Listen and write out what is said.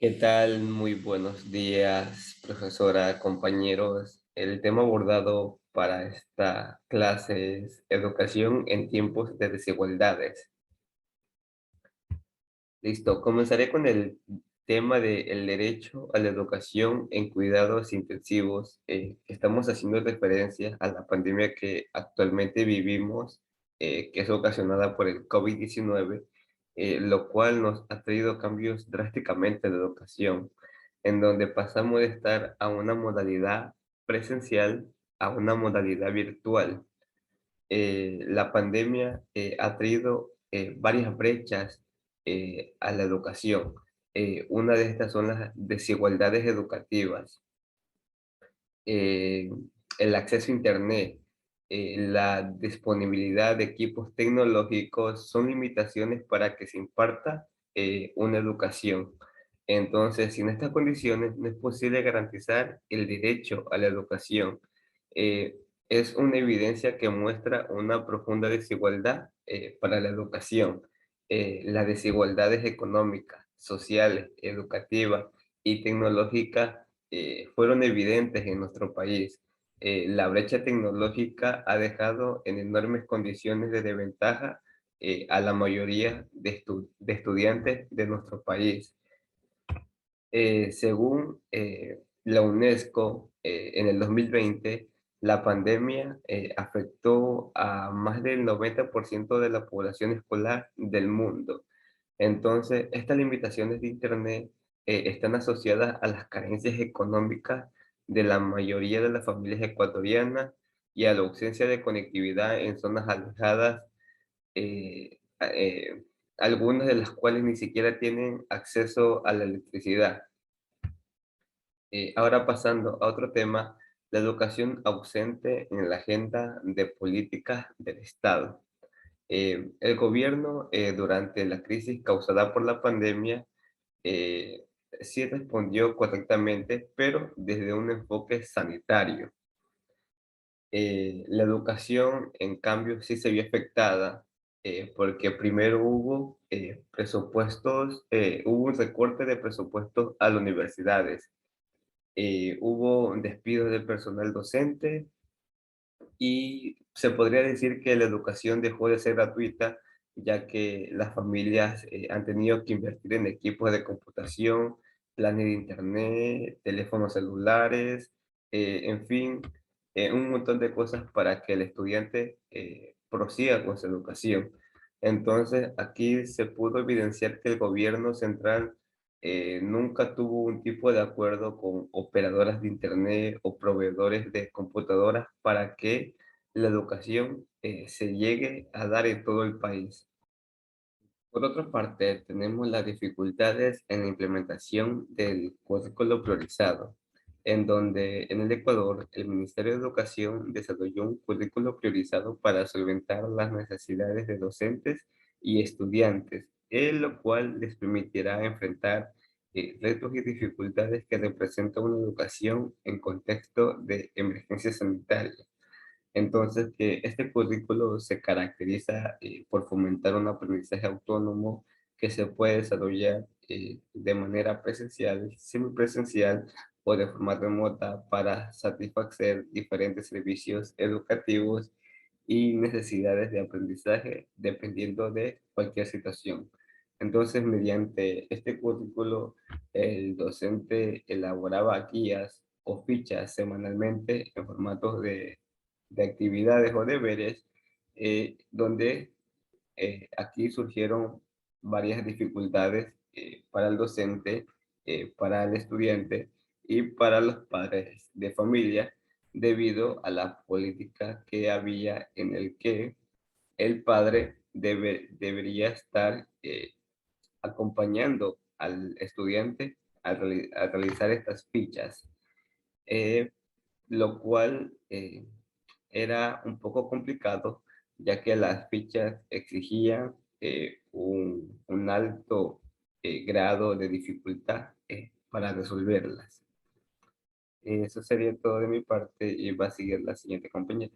¿Qué tal? Muy buenos días, profesora, compañeros. El tema abordado para esta clase es educación en tiempos de desigualdades. Listo, comenzaré con el tema del derecho a la educación en cuidados intensivos. Estamos haciendo referencia a la pandemia que actualmente vivimos, que es ocasionada por el COVID-19, lo cual nos ha traído cambios drásticamente en la educación, en donde pasamos de estar a una modalidad presencial a una modalidad virtual. La pandemia ha traído varias brechas a la educación. Una de estas son las desigualdades educativas, eh, el acceso a Internet, la disponibilidad de equipos tecnológicos son limitaciones para que se imparta una educación. Entonces, sin estas condiciones no es posible garantizar el derecho a la educación. Eh, es una evidencia que muestra una profunda desigualdad para la educación. Las desigualdades económicas, sociales, educativas y tecnológicas fueron evidentes en nuestro país. La brecha tecnológica ha dejado en enormes condiciones de desventaja a la mayoría de estudiantes de nuestro país. Según la UNESCO, en el 2020, la pandemia afectó a más del 90% de la población escolar del mundo. Entonces, estas limitaciones de Internet están asociadas a las carencias económicas de la mayoría de las familias ecuatorianas y a la ausencia de conectividad en zonas alejadas, algunas de las cuales ni siquiera tienen acceso a la electricidad. Ahora pasando a otro tema, la educación ausente en la agenda de políticas del Estado. El gobierno, durante la crisis causada por la pandemia, eh, sí respondió correctamente, pero desde un enfoque sanitario. La educación, en cambio, sí se vio afectada porque primero hubo presupuestos, hubo un recorte de presupuestos a las universidades, hubo despidos de personal docente y se podría decir que la educación dejó de ser gratuita, ya que las familias han tenido que invertir en equipos de computación, planes de internet, teléfonos celulares, en fin, un montón de cosas para que el estudiante prosiga con su educación. Entonces, aquí se pudo evidenciar que el gobierno central nunca tuvo un tipo de acuerdo con operadoras de internet o proveedores de computadoras para que la educación se llegue a dar en todo el país. Por otra parte, tenemos las dificultades en la implementación del currículo priorizado, en donde en el Ecuador el Ministerio de Educación desarrolló un currículo priorizado para solventar las necesidades de docentes y estudiantes, en lo cual les permitirá enfrentar retos y dificultades que representa una educación en contexto de emergencia sanitaria. Entonces, que este currículo se caracteriza por fomentar un aprendizaje autónomo que se puede desarrollar de manera presencial, semipresencial o de forma remota para satisfacer diferentes servicios educativos y necesidades de aprendizaje dependiendo de cualquier situación. Entonces, mediante este currículo, el docente elaboraba guías o fichas semanalmente en formatos de actividades o deberes, donde aquí surgieron varias dificultades para el docente, para el estudiante y para los padres de familia, debido a la política que había en el que el padre debería estar acompañando al estudiante a realizar estas fichas, eh, lo cual era un poco complicado, ya que las fichas exigían un alto grado de dificultad para resolverlas. Eso sería todo de mi parte y va a seguir la siguiente compañera.